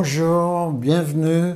Bonjour, bienvenue.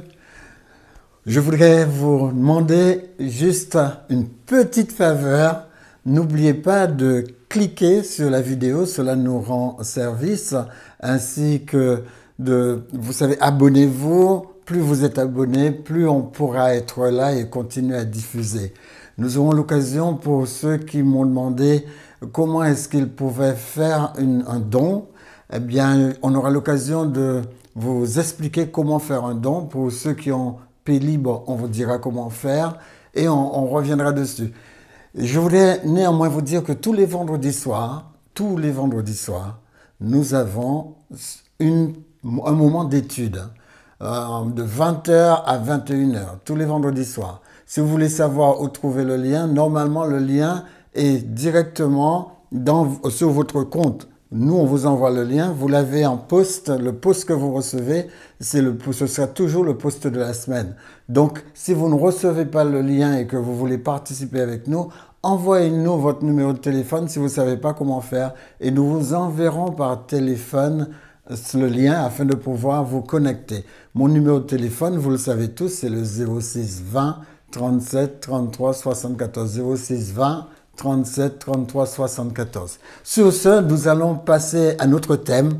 Je voudrais vous demander juste une petite faveur. N'oubliez pas de cliquer sur la vidéo, cela nous rend service, ainsi que vous savez, abonnez-vous. Plus vous êtes abonné, plus on pourra être là et continuer à diffuser. Nous aurons l'occasion, pour ceux qui m'ont demandé comment est-ce qu'ils pouvaient faire un don, eh bien, on aura l'occasion de vous expliquer comment faire un don. Pour ceux qui ont paie libre, on vous dira comment faire et on reviendra dessus. Je voulais néanmoins vous dire que tous les vendredis soirs, nous avons un moment d'étude de 20h à 21h, tous les vendredis soirs. Si vous voulez savoir où trouver le lien, normalement le lien est directement sur votre compte. Nous, on vous envoie le lien, vous l'avez en post, le post que vous recevez, ce sera toujours le post de la semaine. Donc, si vous ne recevez pas le lien et que vous voulez participer avec nous, envoyez-nous votre numéro de téléphone si vous ne savez pas comment faire et nous vous enverrons par téléphone le lien afin de pouvoir vous connecter. Mon numéro de téléphone, vous le savez tous, c'est le 06 20 37 33 74 06 20 37 33 74. Sur ce, nous allons passer à notre thème.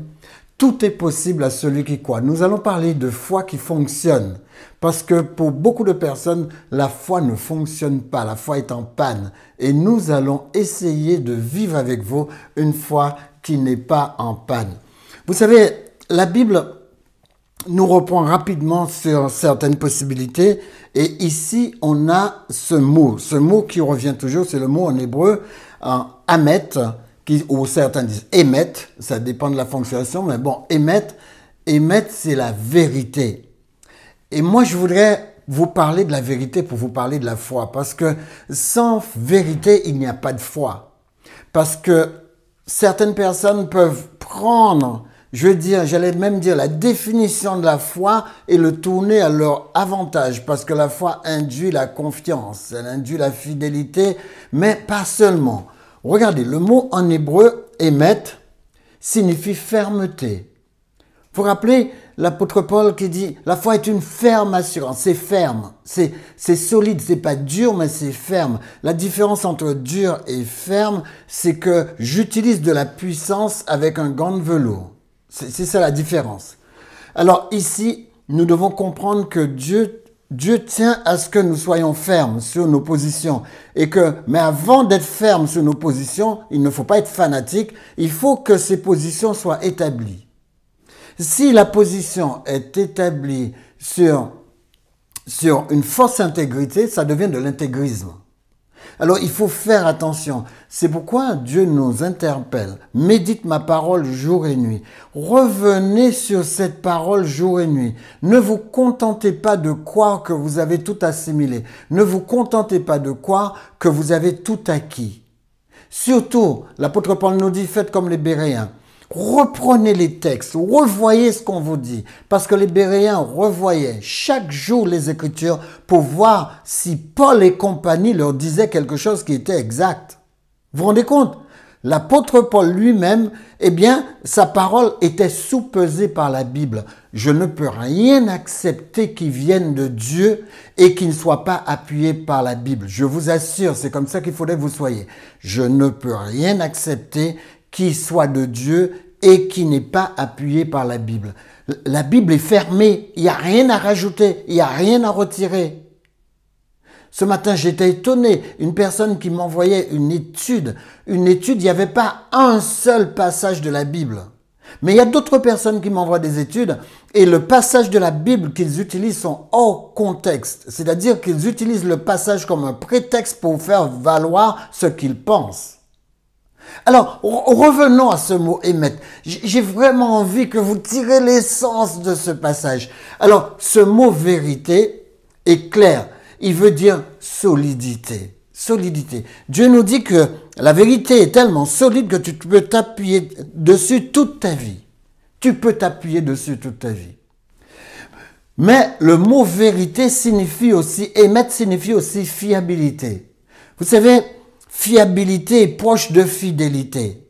Tout est possible à celui qui croit. Nous allons parler de foi qui fonctionne. Parce que pour beaucoup de personnes, la foi ne fonctionne pas. La foi est en panne. Et nous allons essayer de vivre avec vous une foi qui n'est pas en panne. Vous savez, la Bible nous reprend rapidement sur certaines possibilités. Et ici, on a ce mot qui revient toujours, c'est le mot en hébreu, amet, ou certains disent émet, ça dépend de la fonctionnation, mais bon, émet, c'est la vérité. Et moi, je voudrais vous parler de la vérité pour vous parler de la foi, parce que sans vérité, il n'y a pas de foi. Parce que certaines personnes peuvent prendre, j'allais même dire la définition de la foi et le tourner à leur avantage, parce que la foi induit la confiance, elle induit la fidélité, mais pas seulement. Regardez, le mot en hébreu, émet, signifie fermeté. Vous vous rappelez l'apôtre Paul qui dit, la foi est une ferme assurance, c'est ferme, c'est solide, c'est pas dur, mais c'est ferme. La différence entre dur et ferme, c'est que j'utilise de la puissance avec un gant de velours. C'est ça la différence. Alors ici, nous devons comprendre que Dieu tient à ce que nous soyons fermes sur nos positions. Mais avant d'être fermes sur nos positions, il ne faut pas être fanatique, il faut que ces positions soient établies. Si la position est établie sur une fausse intégrité, ça devient de l'intégrisme. Alors, il faut faire attention. C'est pourquoi Dieu nous interpelle. Médite ma parole jour et nuit. Revenez sur cette parole jour et nuit. Ne vous contentez pas de croire que vous avez tout assimilé. Ne vous contentez pas de croire que vous avez tout acquis. Surtout, l'apôtre Paul nous dit, faites comme les Béréens. Reprenez les textes, revoyez ce qu'on vous dit. Parce que les Béréens revoyaient chaque jour les Écritures pour voir si Paul et compagnie leur disaient quelque chose qui était exact. Vous vous rendez compte? L'apôtre Paul lui-même, eh bien, sa parole était soupesée par la Bible. Je ne peux rien accepter qui vienne de Dieu et qui ne soit pas appuyé par la Bible. Je vous assure, c'est comme ça qu'il faudrait que vous soyez. Je ne peux rien accepter qui soit de Dieu et qui n'est pas appuyé par la Bible. La Bible est fermée, il n'y a rien à rajouter, il n'y a rien à retirer. Ce matin, j'étais étonné, une personne qui m'envoyait une étude, il n'y avait pas un seul passage de la Bible. Mais il y a d'autres personnes qui m'envoient des études et le passage de la Bible qu'ils utilisent sont hors contexte. C'est-à-dire qu'ils utilisent le passage comme un prétexte pour faire valoir ce qu'ils pensent. Alors, revenons à ce mot émettre. J'ai vraiment envie que vous tirez l'essence de ce passage. Alors, ce mot vérité est clair. Il veut dire solidité. Solidité. Dieu nous dit que la vérité est tellement solide que tu peux t'appuyer dessus toute ta vie. Tu peux t'appuyer dessus toute ta vie. Mais le mot vérité signifie aussi, émettre signifie aussi fiabilité. Vous savez, fiabilité est proche de fidélité.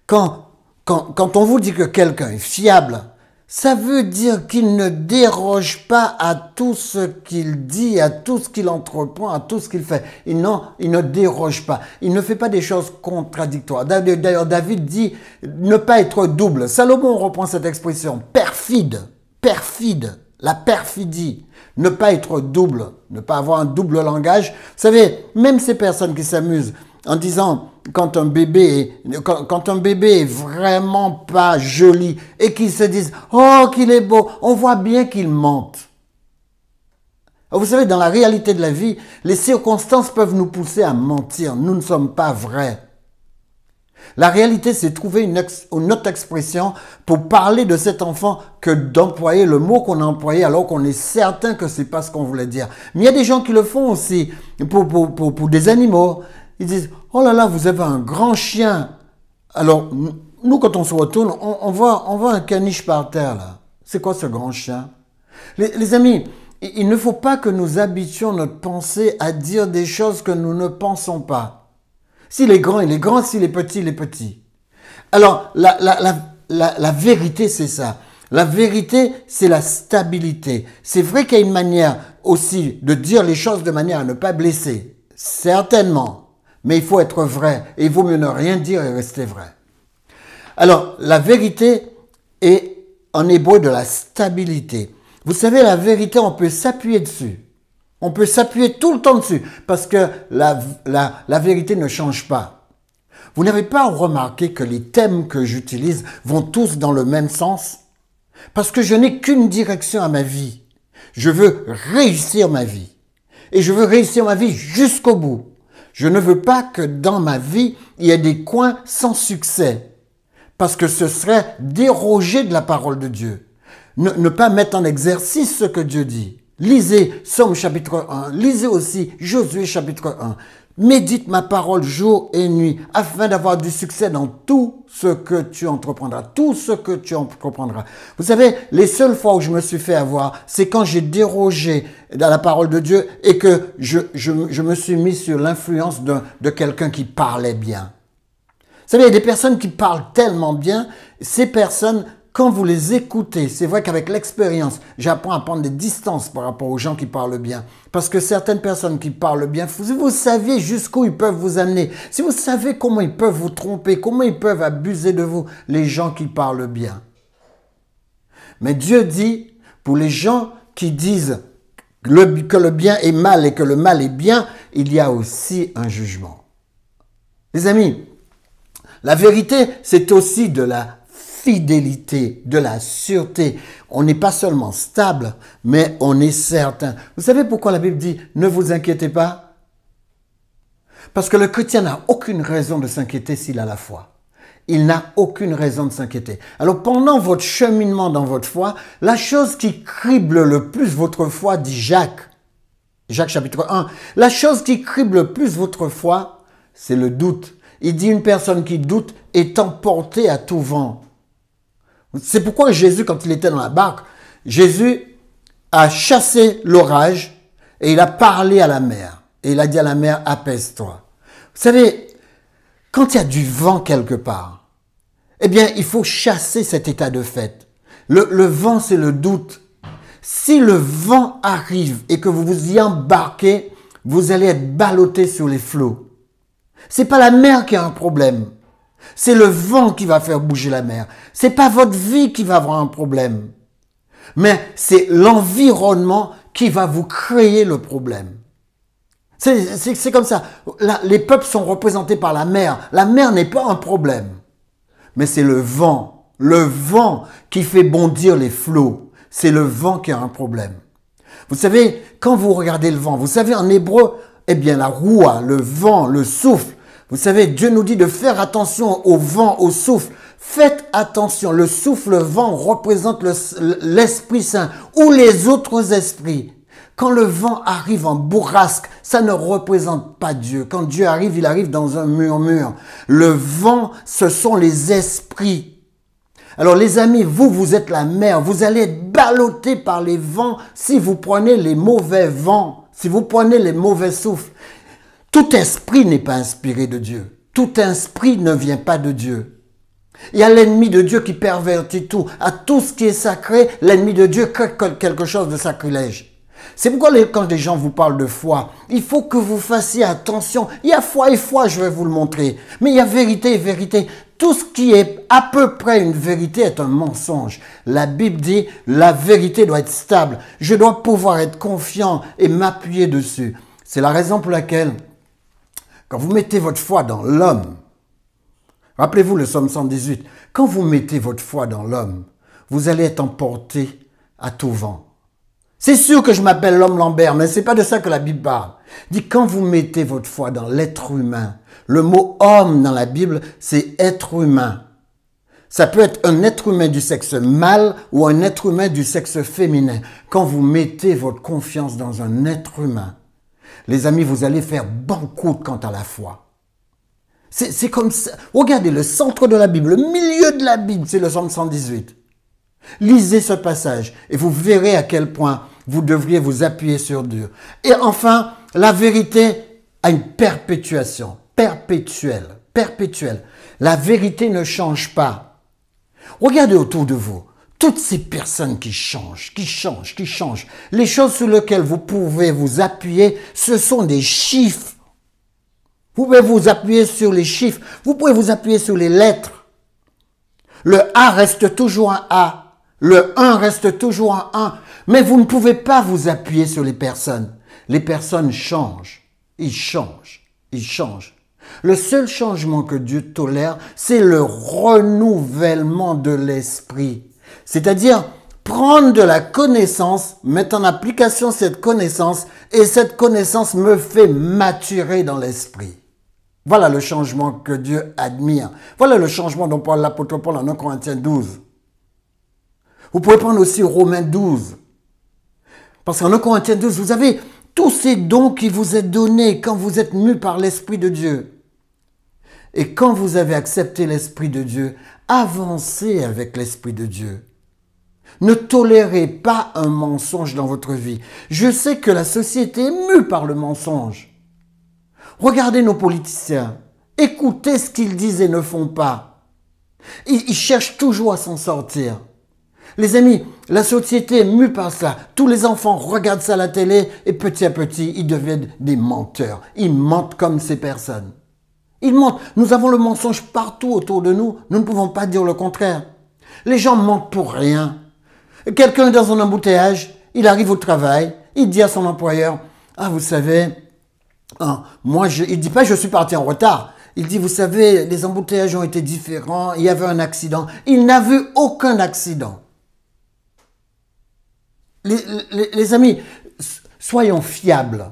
Quand on vous dit que quelqu'un est fiable, Ça veut dire qu'il ne déroge pas à tout ce qu'il dit, à tout ce qu'il entreprend, à tout ce qu'il fait. Non, il ne déroge pas. Il ne fait pas des choses contradictoires. D'ailleurs, David dit ne pas être double. Salomon reprend cette expression, perfide, perfide, la perfidie. Ne pas être double, ne pas avoir un double langage. Vous savez, même ces personnes qui s'amusent en disant quand un bébé est vraiment pas joli et qu'ils se disent oh qu'il est beau, on voit bien qu'il mente. Vous savez, dans la réalité de la vie, les circonstances peuvent nous pousser à mentir. Nous ne sommes pas vrais. La réalité, c'est trouver une autre expression pour parler de cet enfant que d'employer le mot qu'on a employé alors qu'on est certain que c'est pas ce qu'on voulait dire. Mais il y a des gens qui le font aussi pour des animaux. Ils disent « Oh là là, vous avez un grand chien !» Alors, nous, quand on se retourne, on voit un caniche par terre, là. C'est quoi ce grand chien? Les amis, il ne faut pas que nous habituions notre pensée à dire des choses que nous ne pensons pas. S'il est grand, il est grand. S'il est petit, il est petit. Alors, la vérité, c'est ça. La vérité, c'est la stabilité. C'est vrai qu'il y a une manière aussi de dire les choses de manière à ne pas blesser. Certainement. Mais il faut être vrai. Et il vaut mieux ne rien dire et rester vrai. Alors, la vérité est en hébreu de la stabilité. Vous savez, la vérité, on peut s'appuyer dessus. On peut s'appuyer tout le temps dessus parce que la vérité ne change pas. Vous n'avez pas remarqué que les thèmes que j'utilise vont tous dans le même sens? Parce que je n'ai qu'une direction à ma vie. Je veux réussir ma vie. Et je veux réussir ma vie jusqu'au bout. Je ne veux pas que dans ma vie, il y ait des coins sans succès. Parce que ce serait déroger de la parole de Dieu. Ne pas mettre en exercice ce que Dieu dit. Lisez Somme chapitre 1, lisez aussi Josué chapitre 1. Médite ma parole jour et nuit afin d'avoir du succès dans tout ce que tu entreprendras. Tout ce que tu entreprendras. Vous savez, les seules fois où je me suis fait avoir, c'est quand j'ai dérogé dans la parole de Dieu et que je me suis mis sur l'influence de quelqu'un qui parlait bien. Vous savez, il y a des personnes qui parlent tellement bien, ces personnes, quand vous les écoutez, c'est vrai qu'avec l'expérience, j'apprends à prendre des distances par rapport aux gens qui parlent bien. Parce que certaines personnes qui parlent bien, vous saviez jusqu'où ils peuvent vous amener. Si vous savez comment ils peuvent vous tromper, comment ils peuvent abuser de vous, les gens qui parlent bien. Mais Dieu dit, pour les gens qui disent que le bien est mal et que le mal est bien, il y a aussi un jugement. Les amis, la vérité, c'est aussi de la fidélité, de la sûreté. On n'est pas seulement stable, mais on est certain. Vous savez pourquoi la Bible dit « Ne vous inquiétez pas » ? Parce que le chrétien n'a aucune raison de s'inquiéter s'il a la foi. Il n'a aucune raison de s'inquiéter. Alors pendant votre cheminement dans votre foi, la chose qui crible le plus votre foi, dit Jacques chapitre 1, la chose qui crible le plus votre foi, c'est le doute. Il dit une personne qui doute est emportée à tout vent. C'est pourquoi Jésus, quand il était dans la barque, Jésus a chassé l'orage et il a parlé à la mer. Et il a dit à la mer, apaise-toi. Vous savez, quand il y a du vent quelque part, eh bien, il faut chasser cet état de fait. Le vent, c'est le doute. Si le vent arrive et que vous vous y embarquez, vous allez être ballotté sur les flots. C'est pas la mer qui a un problème. C'est le vent qui va faire bouger la mer. C'est pas votre vie qui va avoir un problème. Mais c'est l'environnement qui va vous créer le problème. C'est comme ça. Les peuples sont représentés par la mer. La mer n'est pas un problème. Mais c'est le vent qui fait bondir les flots. C'est le vent qui a un problème. Vous savez, quand vous regardez le vent, vous savez en hébreu, eh bien la roua, le vent, le souffle. Vous savez, Dieu nous dit de faire attention au vent, au souffle. Faites attention, le souffle, le vent représente l'Esprit Saint ou les autres esprits. Quand le vent arrive en bourrasque, ça ne représente pas Dieu. Quand Dieu arrive, il arrive dans un murmure. Le vent, ce sont les esprits. Alors les amis, vous êtes la mer. Vous allez être ballottés par les vents si vous prenez les mauvais vents, si vous prenez les mauvais souffles. Tout esprit n'est pas inspiré de Dieu. Tout esprit ne vient pas de Dieu. Il y a l'ennemi de Dieu qui pervertit tout. À tout ce qui est sacré, l'ennemi de Dieu crée quelque chose de sacrilège. C'est pourquoi quand des gens vous parlent de foi, il faut que vous fassiez attention. Il y a foi et foi, je vais vous le montrer. Mais il y a vérité et vérité. Tout ce qui est à peu près une vérité est un mensonge. La Bible dit, la vérité doit être stable. Je dois pouvoir être confiant et m'appuyer dessus. C'est la raison pour laquelle, quand vous mettez votre foi dans l'homme, rappelez-vous le psaume 118, quand vous mettez votre foi dans l'homme, vous allez être emporté à tout vent. C'est sûr que je m'appelle l'homme Lambert, mais ce n'est pas de ça que la Bible parle. Il dit, quand vous mettez votre foi dans l'être humain, le mot homme dans la Bible, c'est être humain. Ça peut être un être humain du sexe mâle ou un être humain du sexe féminin. Quand vous mettez votre confiance dans un être humain, les amis, vous allez faire banqueroute quant à la foi. C'est comme ça. Regardez le centre de la Bible, le milieu de la Bible, c'est le psaume 118. Lisez ce passage et vous verrez à quel point vous devriez vous appuyer sur Dieu. Et enfin, la vérité a une perpétuation, perpétuelle. La vérité ne change pas. Regardez autour de vous, toutes ces personnes qui changent. Les choses sur lesquelles vous pouvez vous appuyer, ce sont des chiffres. Vous pouvez vous appuyer sur les chiffres, vous pouvez vous appuyer sur les lettres. Le A reste toujours un A. Le 1 reste toujours un 1, mais vous ne pouvez pas vous appuyer sur les personnes. Les personnes changent, ils changent. Le seul changement que Dieu tolère, c'est le renouvellement de l'esprit. C'est-à-dire prendre de la connaissance, mettre en application cette connaissance, et cette connaissance me fait maturer dans l'esprit. Voilà le changement que Dieu admire. Voilà le changement dont parle l'apôtre Paul en 1 Corinthiens 12. Vous pouvez prendre aussi Romains 12. Parce qu'en 1 Corinthiens 12, vous avez tous ces dons qui vous est donnés quand vous êtes mus par l'Esprit de Dieu. Et quand vous avez accepté l'Esprit de Dieu, avancez avec l'Esprit de Dieu. Ne tolérez pas un mensonge dans votre vie. Je sais que la société est mue par le mensonge. Regardez nos politiciens. Écoutez ce qu'ils disent et ne font pas. Ils cherchent toujours à s'en sortir. Les amis, la société est mue par ça. Tous les enfants regardent ça à la télé et petit à petit, ils deviennent des menteurs. Ils mentent comme ces personnes. Ils mentent. Nous avons le mensonge partout autour de nous. Nous ne pouvons pas dire le contraire. Les gens mentent pour rien. Quelqu'un est dans un embouteillage, il arrive au travail, il dit à son employeur, « Ah, vous savez, il dit pas « je suis parti en retard ». Il dit, « Vous savez, les embouteillages ont été différents, il y avait un accident. » Il n'a vu aucun accident. Les amis, soyons fiables.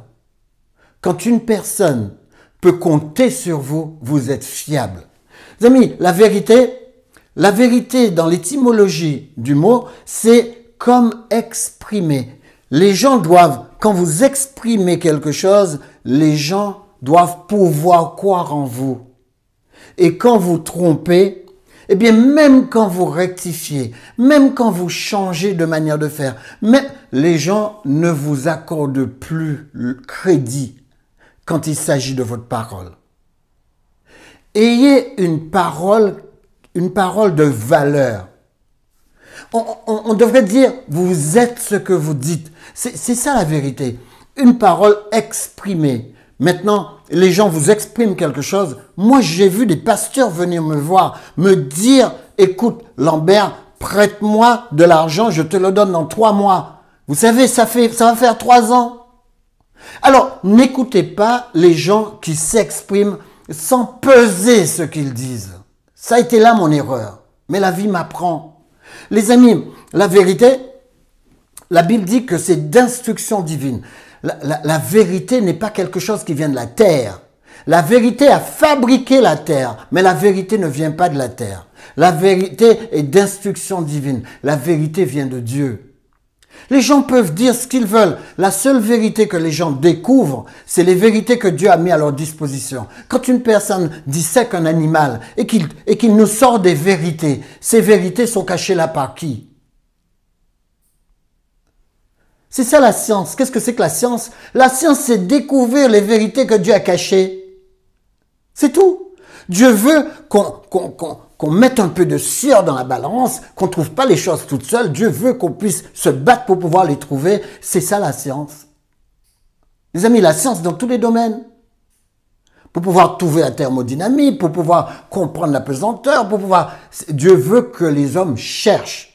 Quand une personne peut compter sur vous, vous êtes fiable. Les amis, la vérité dans l'étymologie du mot, c'est comme exprimer. Les gens doivent, quand vous exprimez quelque chose, les gens doivent pouvoir croire en vous. Et quand vous trompez, eh bien, même quand vous rectifiez, même quand vous changez de manière de faire, même les gens ne vous accordent plus le crédit quand il s'agit de votre parole. Ayez une parole de valeur. On devrait dire, vous êtes ce que vous dites. C'est ça la vérité. Une parole exprimée. Maintenant, les gens vous expriment quelque chose. Moi, j'ai vu des pasteurs venir me voir, me dire, écoute, Lambert, prête-moi de l'argent, je te le donne dans 3 mois. Vous savez, ça va faire 3 ans. Alors, n'écoutez pas les gens qui s'expriment sans peser ce qu'ils disent. Ça a été là mon erreur. Mais la vie m'apprend. Les amis, la vérité, la Bible dit que c'est d'instruction divine. La vérité n'est pas quelque chose qui vient de la terre. La vérité a fabriqué la terre, mais la vérité ne vient pas de la terre. La vérité est d'instruction divine. La vérité vient de Dieu. Les gens peuvent dire ce qu'ils veulent. La seule vérité que les gens découvrent, c'est les vérités que Dieu a mis à leur disposition. Quand une personne dissèque un animal et qu'il nous sort des vérités, ces vérités sont cachées là par qui? C'est ça la science. Qu'est-ce que c'est que la science? La science, c'est découvrir les vérités que Dieu a cachées. C'est tout. Dieu veut qu'on mette un peu de sueur dans la balance, qu'on ne trouve pas les choses toutes seules. Dieu veut qu'on puisse se battre pour pouvoir les trouver. C'est ça la science. Les amis, la science dans tous les domaines. Pour pouvoir trouver la thermodynamie, pour pouvoir comprendre la pesanteur, pour pouvoir... Dieu veut que les hommes cherchent.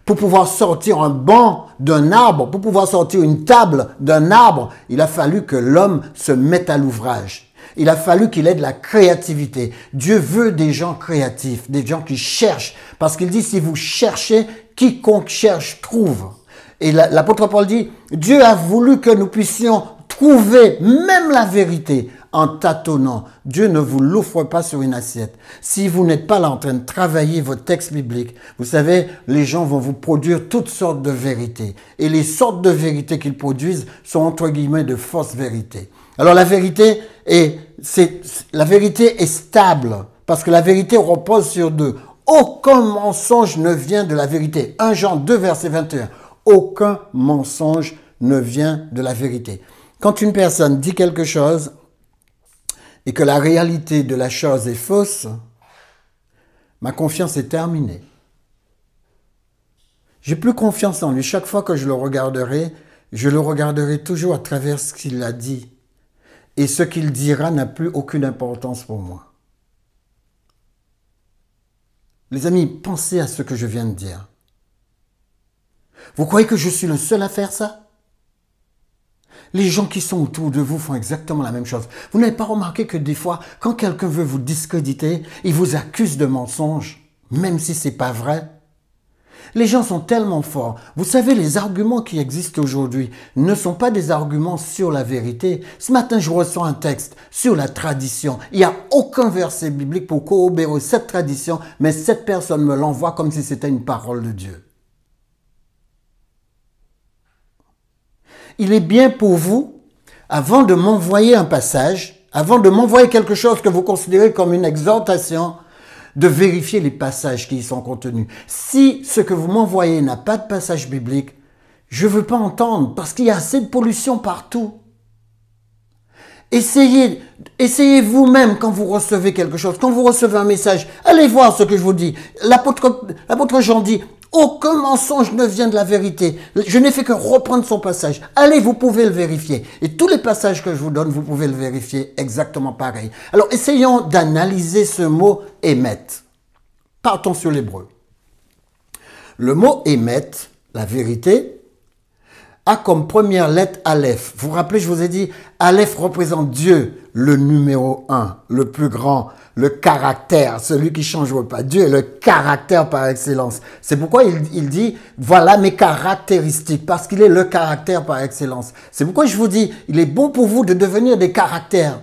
Pour pouvoir sortir un banc d'un arbre, pour pouvoir sortir une table d'un arbre, il a fallu que l'homme se mette à l'ouvrage. Il a fallu qu'il ait de la créativité. Dieu veut des gens créatifs, des gens qui cherchent. Parce qu'il dit, si vous cherchez, quiconque cherche trouve. Et l'apôtre Paul dit, Dieu a voulu que nous puissions trouver même la vérité en tâtonnant. Dieu ne vous l'offre pas sur une assiette. Si vous n'êtes pas là en train de travailler votre texte biblique, vous savez, les gens vont vous produire toutes sortes de vérités. Et les sortes de vérités qu'ils produisent sont entre guillemets de fausses vérités. Alors la vérité est stable parce que la vérité repose sur deux. Aucun mensonge ne vient de la vérité. 1 Jean 2 verset 21. Aucun mensonge ne vient de la vérité. Quand une personne dit quelque chose et que la réalité de la chose est fausse, ma confiance est terminée. J'ai plus confiance en lui. Chaque fois que je le regarderai toujours à travers ce qu'il a dit. Et ce qu'il dira n'a plus aucune importance pour moi. Les amis, pensez à ce que je viens de dire. Vous croyez que je suis le seul à faire ça? Les gens qui sont autour de vous font exactement la même chose. Vous n'avez pas remarqué que des fois, quand quelqu'un veut vous discréditer, il vous accuse de mensonge, même si ce n'est pas vrai? Les gens sont tellement forts. Vous savez, les arguments qui existent aujourd'hui ne sont pas des arguments sur la vérité. Ce matin, je reçois un texte sur la tradition. Il n'y a aucun verset biblique pour corroborer cette tradition, mais cette personne me l'envoie comme si c'était une parole de Dieu. Il est bien pour vous, avant de m'envoyer un passage, avant de m'envoyer quelque chose que vous considérez comme une exhortation, de vérifier les passages qui y sont contenus. Si ce que vous m'envoyez n'a pas de passage biblique, je ne veux pas entendre parce qu'il y a assez de pollution partout. Essayez vous-même quand vous recevez quelque chose, quand vous recevez un message, allez voir ce que je vous dis. L'apôtre Jean dit, aucun mensonge ne vient de la vérité. Je n'ai fait que reprendre son passage. Allez, vous pouvez le vérifier. Et tous les passages que je vous donne, vous pouvez le vérifier exactement pareil. Alors, essayons d'analyser ce mot « émettre ». Partons sur l'hébreu. Le mot « émettre », la vérité, a comme première lettre Aleph. Vous vous rappelez, je vous ai dit, Aleph représente Dieu, le numéro 1, le plus grand, le caractère, celui qui ne change pas. Dieu est le caractère par excellence. C'est pourquoi il dit, voilà mes caractéristiques, parce qu'il est le caractère par excellence. C'est pourquoi je vous dis, il est bon pour vous de devenir des caractères.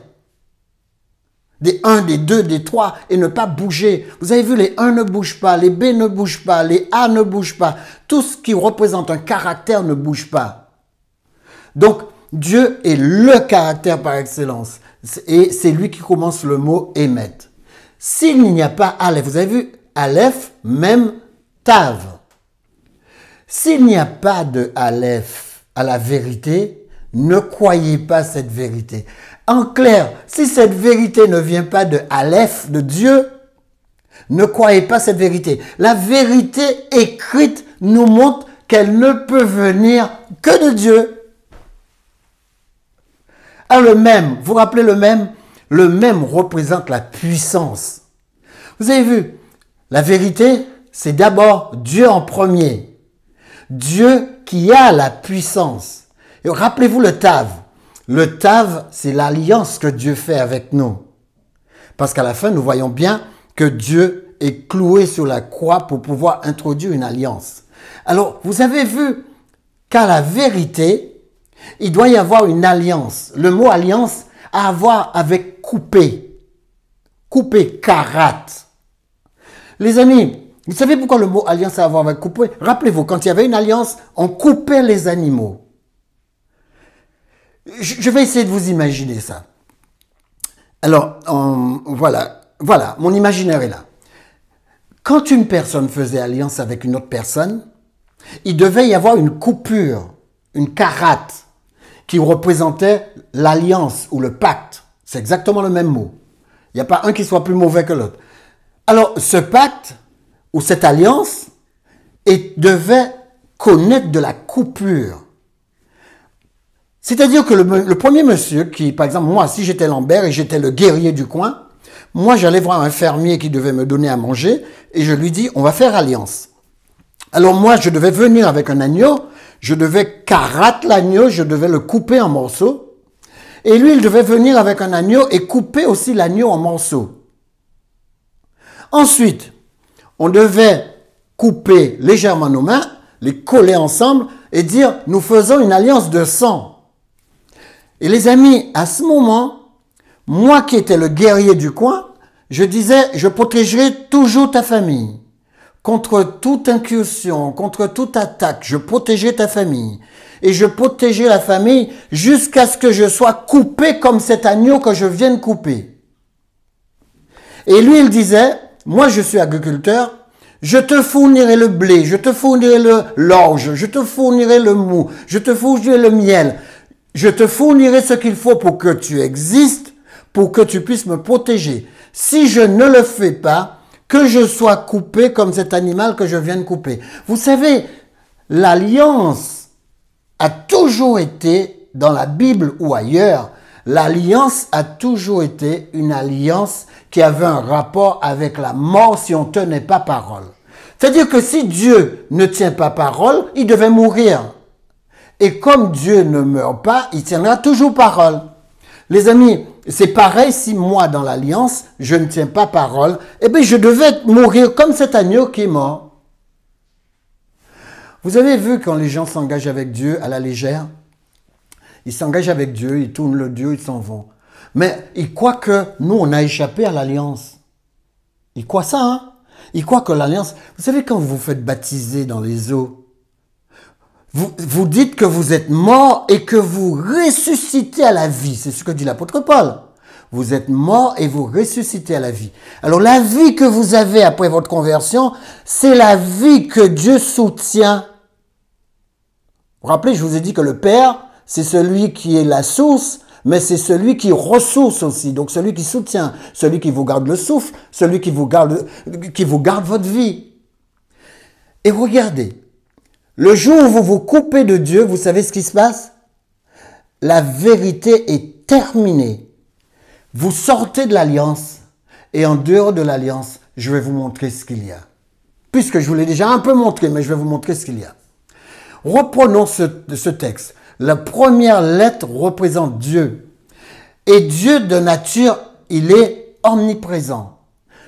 Des 1, des 2, des 3 et ne pas bouger. Vous avez vu, les 1 ne bougent pas, les B ne bougent pas, les A ne bougent pas. Tout ce qui représente un caractère ne bouge pas. Donc, Dieu est le caractère par excellence. Et c'est lui qui commence le mot émettre. S'il n'y a pas Aleph, vous avez vu, Aleph, même Tav. S'il n'y a pas de Aleph à la vérité, ne croyez pas cette vérité. En clair, si cette vérité ne vient pas de Aleph, de Dieu, ne croyez pas cette vérité. La vérité écrite nous montre qu'elle ne peut venir que de Dieu. Alors le même, vous vous rappelez le même représente la puissance. Vous avez vu, la vérité, c'est d'abord Dieu en premier. Dieu qui a la puissance. Et rappelez-vous le Tav. Le Tav, c'est l'alliance que Dieu fait avec nous. Parce qu'à la fin, nous voyons bien que Dieu est cloué sur la croix pour pouvoir introduire une alliance. Alors, vous avez vu qu'à la vérité, il doit y avoir une alliance. Le mot alliance a à voir avec couper. Couper, karat. Les amis, vous savez pourquoi le mot alliance a à voir avec couper? Rappelez-vous, quand il y avait une alliance, on coupait les animaux. Je vais essayer de vous imaginer ça. Alors, voilà, mon imaginaire est là. Quand une personne faisait alliance avec une autre personne, il devait y avoir une coupure, une karat, qui représentait l'alliance ou le pacte. C'est exactement le même mot. Il n'y a pas un qui soit plus mauvais que l'autre. Alors, ce pacte ou cette alliance devait connaître de la coupure. C'est-à-dire que le premier monsieur qui, par exemple, moi, si j'étais Lambert et j'étais le guerrier du coin, moi, j'allais voir un fermier qui devait me donner à manger et je lui dis, on va faire alliance. Alors moi, je devais venir avec un agneau, je devais karater l'agneau, je devais le couper en morceaux. Et lui, il devait venir avec un agneau et couper aussi l'agneau en morceaux. Ensuite, on devait couper légèrement nos mains, les coller ensemble et dire, nous faisons une alliance de sang. Et les amis, à ce moment, moi qui étais le guerrier du coin, je disais, je protégerai toujours ta famille. Contre toute incursion, contre toute attaque, je protégerai ta famille. Et je protégerai la famille jusqu'à ce que je sois coupé comme cet agneau que je viens de couper. Et lui, il disait, moi je suis agriculteur, je te fournirai le blé, je te fournirai l'orge, je te fournirai le mou, je te fournirai le miel, je te fournirai ce qu'il faut pour que tu existes, pour que tu puisses me protéger. Si je ne le fais pas, que je sois coupé comme cet animal que je viens de couper. Vous savez, l'alliance a toujours été, dans la Bible ou ailleurs, l'alliance a toujours été une alliance qui avait un rapport avec la mort si on ne tenait pas parole. C'est-à-dire que si Dieu ne tient pas parole, il devait mourir. Et comme Dieu ne meurt pas, il tiendra toujours parole. Les amis, c'est pareil si moi, dans l'alliance, je ne tiens pas parole, eh bien, je devais mourir comme cet agneau qui est mort. Vous avez vu quand les gens s'engagent avec Dieu à la légère, ils s'engagent avec Dieu, ils tournent le Dieu, ils s'en vont. Mais ils croient que nous, on a échappé à l'alliance. Ils croient ça, hein? Ils croient que l'alliance... Vous savez, quand vous vous faites baptiser dans les eaux, vous dites que vous êtes mort et que vous ressuscitez à la vie. C'est ce que dit l'apôtre Paul. Vous êtes mort et vous ressuscitez à la vie. Alors la vie que vous avez après votre conversion, c'est la vie que Dieu soutient. Vous vous rappelez, je vous ai dit que le Père, c'est celui qui est la source, mais c'est celui qui ressource aussi. Donc celui qui soutient, celui qui vous garde le souffle, celui qui vous garde votre vie. Et regardez, le jour où vous vous coupez de Dieu, vous savez ce qui se passe? La vérité est terminée. Vous sortez de l'alliance et en dehors de l'alliance, je vais vous montrer ce qu'il y a. Puisque je vous l'ai déjà un peu montré, mais je vais vous montrer ce qu'il y a. Reprenons ce texte. La première lettre représente Dieu. Et Dieu de nature, il est omniprésent.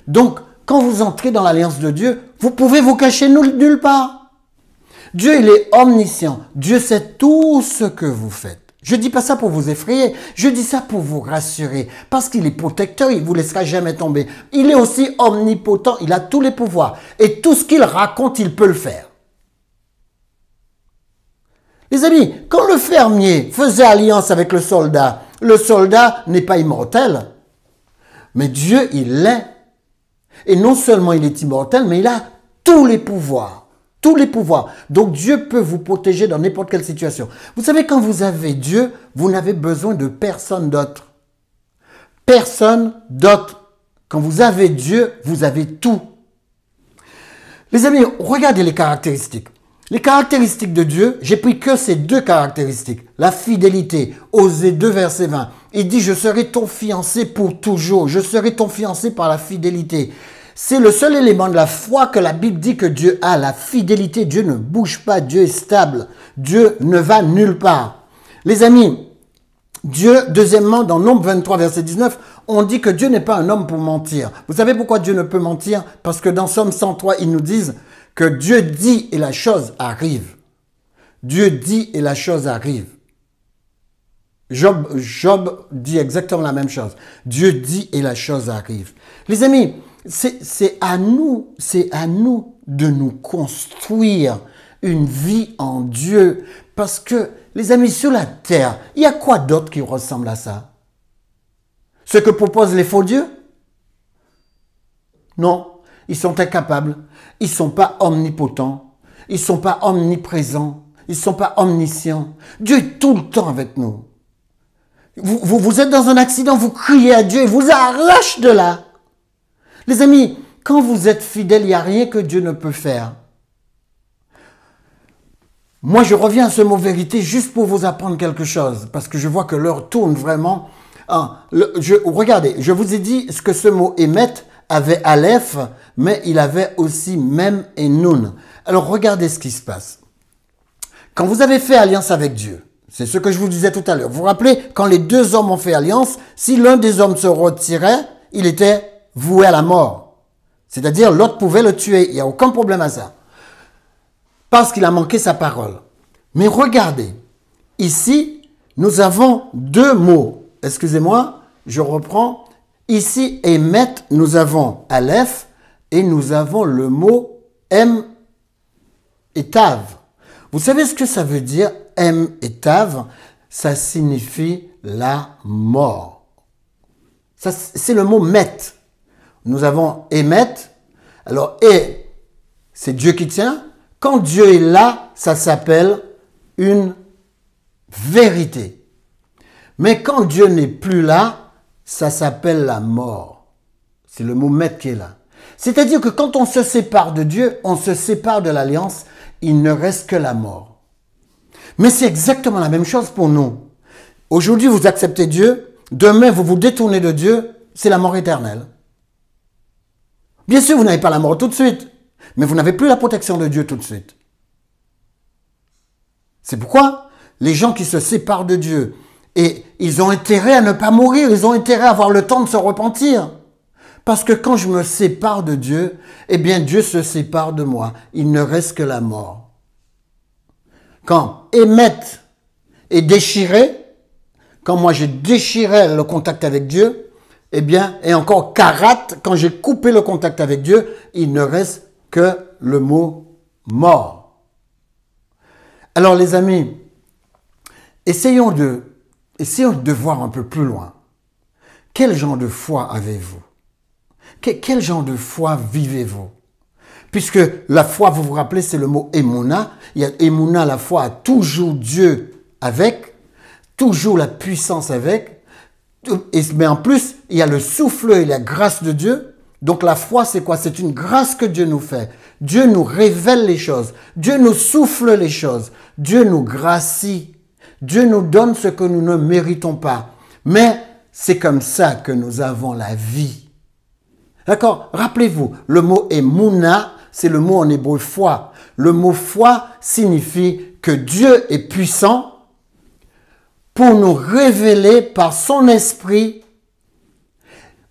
Donc, quand vous entrez dans l'alliance de Dieu, vous pouvez vous cacher nulle part. Dieu, il est omniscient. Dieu sait tout ce que vous faites. Je dis pas ça pour vous effrayer, je dis ça pour vous rassurer. Parce qu'il est protecteur, il ne vous laissera jamais tomber. Il est aussi omnipotent, il a tous les pouvoirs. Et tout ce qu'il raconte, il peut le faire. Les amis, quand le fermier faisait alliance avec le soldat n'est pas immortel. Mais Dieu, il l'est. Et non seulement il est immortel, mais il a tous les pouvoirs. Tous les pouvoirs. Donc Dieu peut vous protéger dans n'importe quelle situation. Vous savez, quand vous avez Dieu, vous n'avez besoin de personne d'autre. Personne d'autre. Quand vous avez Dieu, vous avez tout. Les amis, regardez les caractéristiques. Les caractéristiques de Dieu, j'ai pris que ces deux caractéristiques. La fidélité, Osée 2, verset 20. Il dit, je serai ton fiancé pour toujours. Je serai ton fiancé par la fidélité. C'est le seul élément de la foi que la Bible dit que Dieu a, la fidélité. Dieu ne bouge pas, Dieu est stable. Dieu ne va nulle part. Les amis, Dieu, deuxièmement, dans Nombre 23, verset 19, on dit que Dieu n'est pas un homme pour mentir. Vous savez pourquoi Dieu ne peut mentir? Parce que dans Somme 103, ils nous disent que Dieu dit et la chose arrive. Dieu dit et la chose arrive. Job dit exactement la même chose. Dieu dit et la chose arrive. Les amis, c'est à nous de nous construire une vie en Dieu. Parce que, les amis, sur la terre, il y a quoi d'autre qui ressemble à ça? Ce que proposent les faux dieux? Non, ils sont incapables. Ils ne sont pas omnipotents. Ils ne sont pas omniprésents. Ils ne sont pas omniscients. Dieu est tout le temps avec nous. Vous êtes dans un accident, vous criez à Dieu, il vous arrache de là. Les amis, quand vous êtes fidèles, il n'y a rien que Dieu ne peut faire. Moi, je reviens à ce mot vérité juste pour vous apprendre quelque chose, parce que je vois que l'heure tourne vraiment. Regardez, je vous ai dit ce que ce mot émet avait Aleph, mais il avait aussi Mem et Nun. Alors, regardez ce qui se passe. Quand vous avez fait alliance avec Dieu, c'est ce que je vous disais tout à l'heure. Vous vous rappelez, quand les deux hommes ont fait alliance, si l'un des hommes se retirait, il était voué à la mort. C'est-à-dire, l'autre pouvait le tuer. Il n'y a aucun problème à ça. Parce qu'il a manqué sa parole. Mais regardez, ici, nous avons deux mots. Excusez-moi, je reprends. Ici, émet, nous avons Aleph et nous avons le mot M et Tav. Vous savez ce que ça veut dire, M et Tav? Ça signifie la mort. C'est le mot met. Nous avons émet. Alors, et, c'est Dieu qui tient. Quand Dieu est là, ça s'appelle une vérité. Mais quand Dieu n'est plus là, ça s'appelle la mort. C'est le mot met qui est là. C'est-à-dire que quand on se sépare de Dieu, on se sépare de l'alliance, il ne reste que la mort. Mais c'est exactement la même chose pour nous. Aujourd'hui, vous acceptez Dieu, demain, vous vous détournez de Dieu, c'est la mort éternelle. Bien sûr, vous n'avez pas la mort tout de suite, mais vous n'avez plus la protection de Dieu tout de suite. C'est pourquoi les gens qui se séparent de Dieu, et ils ont intérêt à ne pas mourir, ils ont intérêt à avoir le temps de se repentir. Parce que quand je me sépare de Dieu, eh bien Dieu se sépare de moi. Il ne reste que la mort. Quand émettre est déchiré, quand moi j'ai déchiré le contact avec Dieu, eh bien, et encore karat, quand j'ai coupé le contact avec Dieu, il ne reste que le mot mort. Alors les amis, essayons de voir un peu plus loin. Quel genre de foi avez-vous? Quel genre de foi vivez-vous? Puisque la foi, vous vous rappelez, c'est le mot Emouna. Il y a Emouna, la foi a toujours Dieu avec, toujours la puissance avec. Mais en plus, il y a le souffle et la grâce de Dieu. Donc la foi, c'est quoi? C'est une grâce que Dieu nous fait. Dieu nous révèle les choses. Dieu nous souffle les choses. Dieu nous gracie. Dieu nous donne ce que nous ne méritons pas. Mais c'est comme ça que nous avons la vie. D'accord? Rappelez-vous, le mot Emouna, c'est le mot en hébreu foi. Le mot foi signifie que Dieu est puissant pour nous révéler par son esprit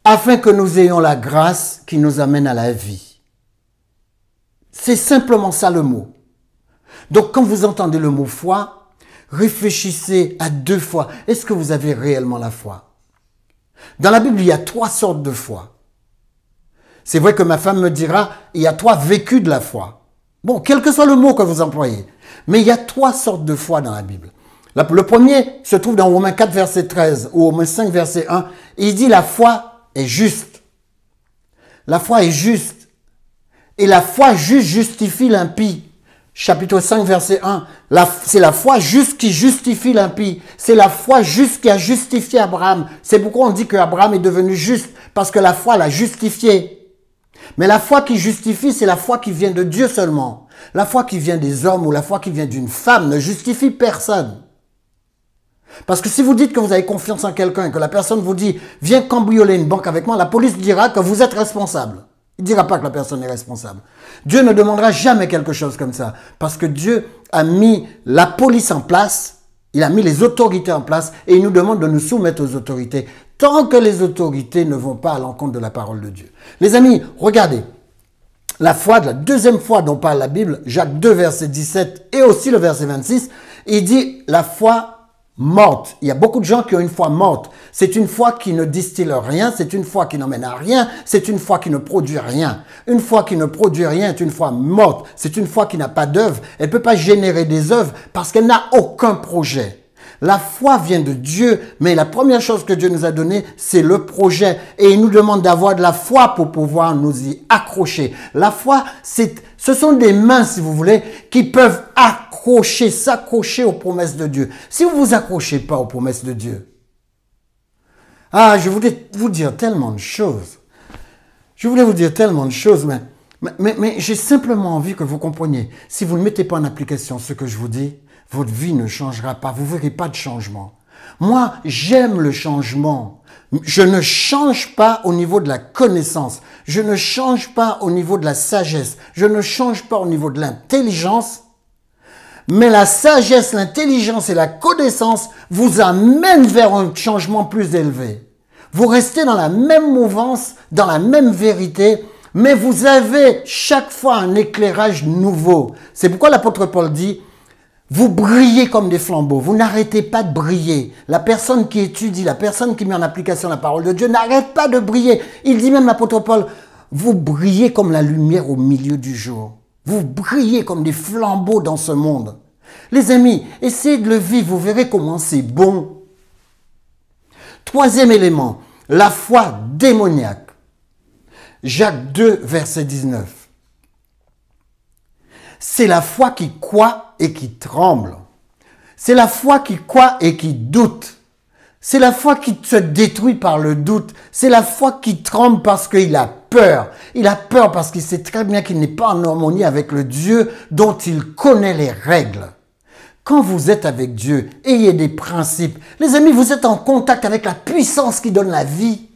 afin que nous ayons la grâce qui nous amène à la vie. C'est simplement ça le mot. Donc quand vous entendez le mot foi, réfléchissez à deux fois. Est-ce que vous avez réellement la foi? Dans la Bible, il y a trois sortes de foi. C'est vrai que ma femme me dira, il y a trois vécus de la foi. Bon, quel que soit le mot que vous employez. Mais il y a trois sortes de foi dans la Bible. Le premier se trouve dans Romains 4, verset 13 ou Romains 5, verset 1. Il dit la foi est juste. La foi est juste. Et la foi juste justifie l'impie. Chapitre 5, verset 1. C'est la foi juste qui justifie l'impie. C'est la foi juste qui a justifié Abraham. C'est pourquoi on dit qu'Abraham est devenu juste. Parce que la foi l'a justifié. Mais la foi qui justifie, c'est la foi qui vient de Dieu seulement. La foi qui vient des hommes ou la foi qui vient d'une femme ne justifie personne. Parce que si vous dites que vous avez confiance en quelqu'un et que la personne vous dit « Viens cambrioler une banque avec moi », la police dira que vous êtes responsable. Il ne dira pas que la personne est responsable. Dieu ne demandera jamais quelque chose comme ça. Parce que Dieu a mis la police en place, il a mis les autorités en place et il nous demande de nous soumettre aux autorités tant que les autorités ne vont pas à l'encontre de la parole de Dieu. Les amis, regardez. La foi, la deuxième foi dont parle la Bible, Jacques 2, verset 17 et aussi le verset 26, il dit la foi morte. Il y a beaucoup de gens qui ont une foi morte. C'est une foi qui ne distille rien, c'est une foi qui n'emmène à rien, c'est une foi qui ne produit rien. Une foi qui ne produit rien est une foi morte. C'est une foi qui n'a pas d'œuvre. Elle ne peut pas générer des œuvres parce qu'elle n'a aucun projet. La foi vient de Dieu, mais la première chose que Dieu nous a donnée, c'est le projet. Et il nous demande d'avoir de la foi pour pouvoir nous y accrocher. La foi, ce sont des mains, si vous voulez, qui peuvent s'accrocher aux promesses de Dieu. Si vous ne vous accrochez pas aux promesses de Dieu, Ah, je voulais vous dire tellement de choses. Je voulais vous dire tellement de choses, mais j'ai simplement envie que vous compreniez. Si vous ne mettez pas en application ce que je vous dis, votre vie ne changera pas. Vous ne verrez pas de changement. Moi, j'aime le changement. Je ne change pas au niveau de la connaissance. Je ne change pas au niveau de la sagesse. Je ne change pas au niveau de l'intelligence. Mais la sagesse, l'intelligence et la connaissance vous amènent vers un changement plus élevé. Vous restez dans la même mouvance, dans la même vérité, mais vous avez chaque fois un éclairage nouveau. C'est pourquoi l'apôtre Paul dit, vous brillez comme des flambeaux, vous n'arrêtez pas de briller. La personne qui étudie, la personne qui met en application la parole de Dieu n'arrête pas de briller. Il dit même l'apôtre Paul, vous brillez comme la lumière au milieu du jour. Vous brillez comme des flambeaux dans ce monde. Les amis, essayez de le vivre, vous verrez comment c'est bon. Troisième élément, la foi démoniaque. Jacques 2, verset 19. C'est la foi qui croit et qui tremble. C'est la foi qui croit et qui doute. C'est la foi qui se détruit par le doute. C'est la foi qui tremble parce qu'il a peur. Il a peur parce qu'il sait très bien qu'il n'est pas en harmonie avec le Dieu dont il connaît les règles. Quand vous êtes avec Dieu, ayez des principes. Les amis, vous êtes en contact avec la puissance qui donne la vie.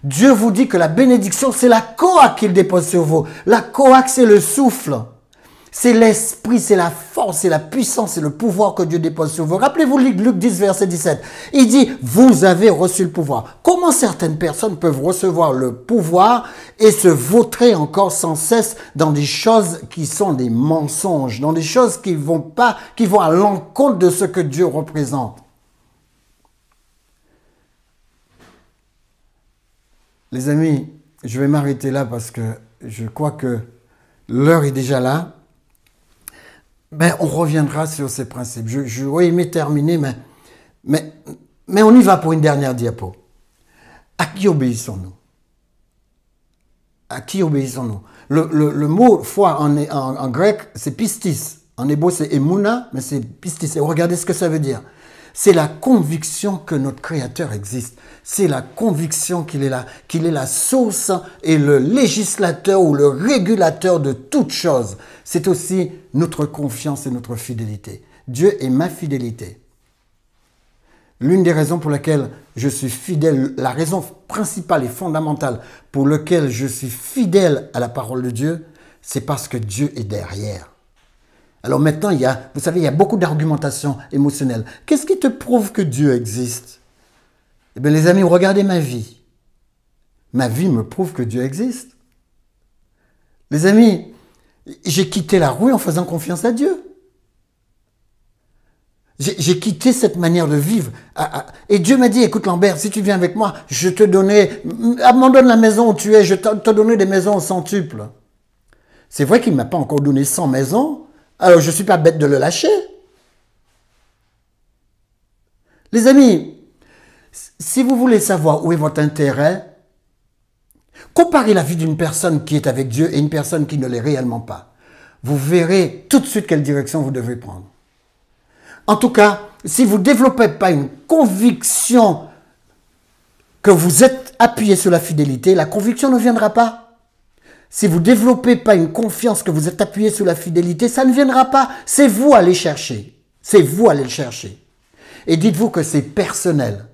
Dieu vous dit que la bénédiction, c'est la coaque qu'il dépose sur vous. La coaque, c'est le souffle. C'est l'esprit, c'est la force, c'est la puissance, c'est le pouvoir que Dieu dépose sur vous. Rappelez-vous Luc 10, verset 17. Il dit, vous avez reçu le pouvoir. Comment certaines personnes peuvent recevoir le pouvoir et se vautrer encore sans cesse dans des choses qui sont des mensonges, dans des choses qui vont à l'encontre de ce que Dieu représente? Les amis, je vais m'arrêter là parce que je crois que l'heure est déjà là. Mais on reviendra sur ces principes. J'aurais aimé terminer, mais on y va pour une dernière diapo. À qui obéissons-nous? À qui obéissons-nous? Le mot foi en grec, c'est pistis. En hébreu, c'est emuna, mais c'est pistis. Et regardez ce que ça veut dire. C'est la conviction que notre Créateur existe. C'est la conviction qu'il est la source et le législateur ou le régulateur de toutes choses. C'est aussi notre confiance et notre fidélité. Dieu est ma fidélité. L'une des raisons pour lesquelles je suis fidèle, la raison principale et fondamentale pour laquelle je suis fidèle à la parole de Dieu, c'est parce que Dieu est derrière. Alors maintenant, vous savez, il y a beaucoup d'argumentation émotionnelle. Qu'est-ce qui te prouve que Dieu existe? Eh bien, les amis, regardez ma vie. Ma vie me prouve que Dieu existe. Les amis, j'ai quitté la rue en faisant confiance à Dieu. J'ai quitté cette manière de vivre. Et Dieu m'a dit, écoute Lambert, si tu viens avec moi, je te donnerai, abandonne la maison où tu es, je te donnerai des maisons au centuple. C'est vrai qu'il ne m'a pas encore donné 100 maisons, alors je ne suis pas bête de le lâcher. Les amis, si vous voulez savoir où est votre intérêt, comparez la vie d'une personne qui est avec Dieu et une personne qui ne l'est réellement pas. Vous verrez tout de suite quelle direction vous devez prendre. En tout cas, si vous ne développez pas une conviction que vous êtes appuyé sur la fidélité, la conviction ne viendra pas. Si vous ne développez pas une confiance que vous êtes appuyé sur la fidélité, ça ne viendra pas. C'est vous à aller chercher. C'est vous à aller le chercher. Et dites-vous que c'est personnel.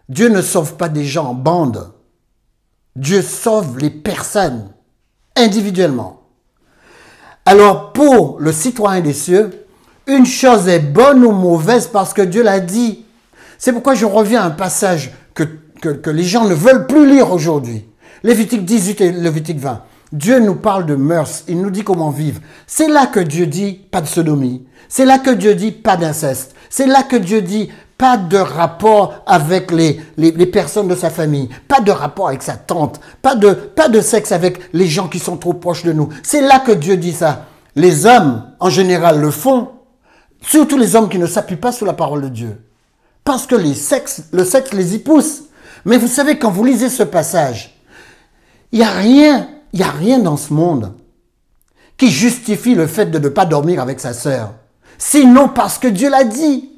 Dieu ne sauve pas des gens en bande. Dieu sauve les personnes individuellement. Alors pour le citoyen des cieux, une chose est bonne ou mauvaise parce que Dieu l'a dit. C'est pourquoi je reviens à un passage que les gens ne veulent plus lire aujourd'hui. Lévitique 18 et Lévitique 20. Dieu nous parle de mœurs, il nous dit comment vivre. C'est là que Dieu dit pas de sodomie. C'est là que Dieu dit pas d'inceste. C'est là que Dieu dit pas de rapport avec les personnes de sa famille. Pas de rapport avec sa tante. Pas de sexe avec les gens qui sont trop proches de nous. C'est là que Dieu dit ça. Les hommes, en général, le font. Surtout les hommes qui ne s'appuient pas sur la parole de Dieu. Parce que le sexe les y pousse. Mais vous savez, quand vous lisez ce passage, il n'y a rien dans ce monde qui justifie le fait de ne pas dormir avec sa sœur. Sinon parce que Dieu l'a dit.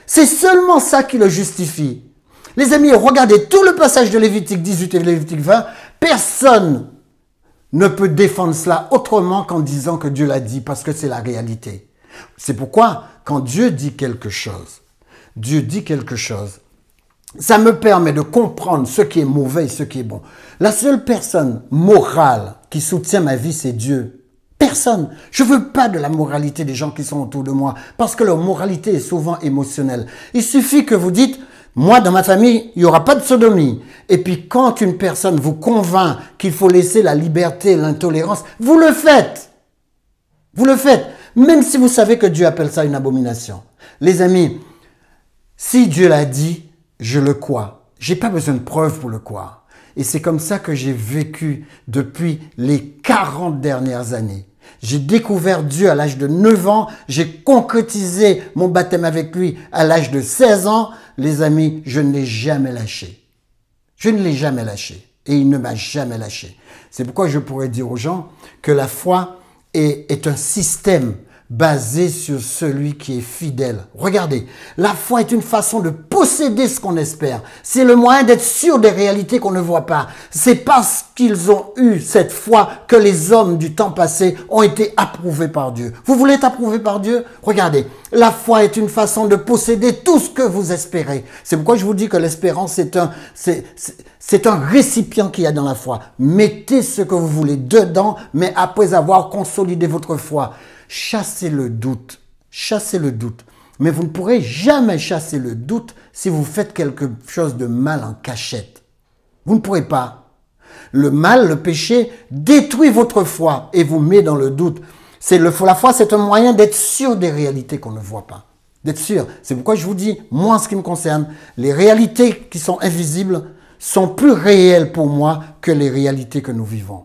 C'est seulement ça qui le justifie. Les amis, regardez tout le passage de Lévitique 18 et Lévitique 20. Personne ne peut défendre cela autrement qu'en disant que Dieu l'a dit, parce que c'est la réalité. C'est pourquoi, quand Dieu dit quelque chose, ça me permet de comprendre ce qui est mauvais et ce qui est bon. La seule personne morale qui soutient ma vie, c'est Dieu. Personne. Je ne veux pas de la moralité des gens qui sont autour de moi, parce que leur moralité est souvent émotionnelle. Il suffit que vous dites, moi, dans ma famille, il n'y aura pas de sodomie. Et puis, quand une personne vous convainc qu'il faut laisser la liberté, l'intolérance, vous le faites. Vous le faites. Même si vous savez que Dieu appelle ça une abomination. Les amis, si Dieu l'a dit, je le crois. J'ai pas besoin de preuves pour le croire. Et c'est comme ça que j'ai vécu depuis les 40 dernières années. J'ai découvert Dieu à l'âge de 9 ans. J'ai concrétisé mon baptême avec lui à l'âge de 16 ans. Les amis, je ne l'ai jamais lâché. Je ne l'ai jamais lâché. Et il ne m'a jamais lâché. C'est pourquoi je pourrais dire aux gens que la foi est un système basé sur celui qui est fidèle. Regardez, la foi est une façon de posséder ce qu'on espère. C'est le moyen d'être sûr des réalités qu'on ne voit pas. C'est parce qu'ils ont eu cette foi que les hommes du temps passé ont été approuvés par Dieu. Vous voulez être approuvé par Dieu? Regardez, la foi est une façon de posséder tout ce que vous espérez. C'est pourquoi je vous dis que l'espérance c'est un récipient qu'il y a dans la foi. Mettez ce que vous voulez dedans, mais après avoir consolidé votre foi, chassez le doute. Chassez le doute. Mais vous ne pourrez jamais chasser le doute si vous faites quelque chose de mal en cachette. Vous ne pourrez pas. Le mal, le péché, détruit votre foi et vous met dans le doute. La foi, c'est un moyen d'être sûr des réalités qu'on ne voit pas. D'être sûr. C'est pourquoi je vous dis, moi, en ce qui me concerne, les réalités qui sont invisibles sont plus réelles pour moi que les réalités que nous vivons.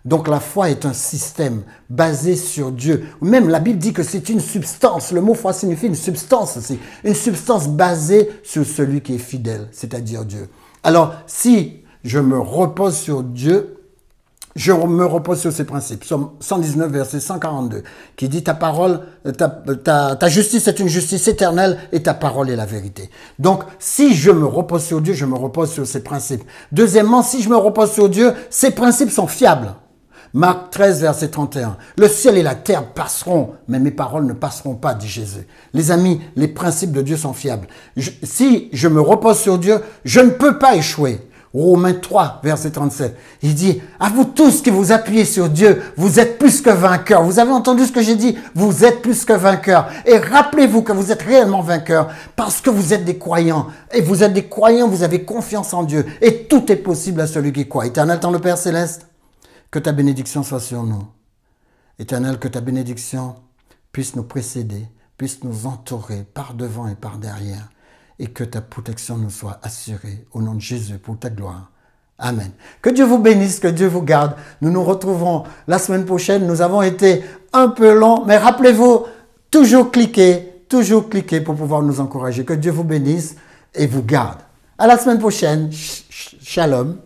Donc la foi est un système basé sur Dieu. Même la Bible dit que c'est une substance. Le mot foi signifie une substance aussi. Une substance basée sur celui qui est fidèle, c'est-à-dire Dieu. Alors, si je me repose sur Dieu, je me repose sur ses principes. Psaume 119, verset 142, qui dit ta parole, ta justice est une justice éternelle et ta parole est la vérité. Donc, si je me repose sur Dieu, je me repose sur ses principes. Deuxièmement, si je me repose sur Dieu, ses principes sont fiables. Marc 13, verset 31. Le ciel et la terre passeront, mais mes paroles ne passeront pas, dit Jésus. Les amis, les principes de Dieu sont fiables. Si je me repose sur Dieu, je ne peux pas échouer. Romains 3, verset 37. Il dit, à vous tous qui vous appuyez sur Dieu, vous êtes plus que vainqueurs. Vous avez entendu ce que j'ai dit? Vous êtes plus que vainqueurs. Et rappelez-vous que vous êtes réellement vainqueurs parce que vous êtes des croyants. Et vous êtes des croyants, vous avez confiance en Dieu. Et tout est possible à celui qui croit. Éternel, ton Père céleste, que ta bénédiction soit sur nous. Éternel, que ta bénédiction puisse nous précéder, puisse nous entourer par devant et par derrière, et que ta protection nous soit assurée au nom de Jésus pour ta gloire. Amen. Que Dieu vous bénisse, que Dieu vous garde. Nous nous retrouverons la semaine prochaine. Nous avons été un peu longs, mais rappelez-vous, toujours cliquer pour pouvoir nous encourager. Que Dieu vous bénisse et vous garde. À la semaine prochaine. Shalom.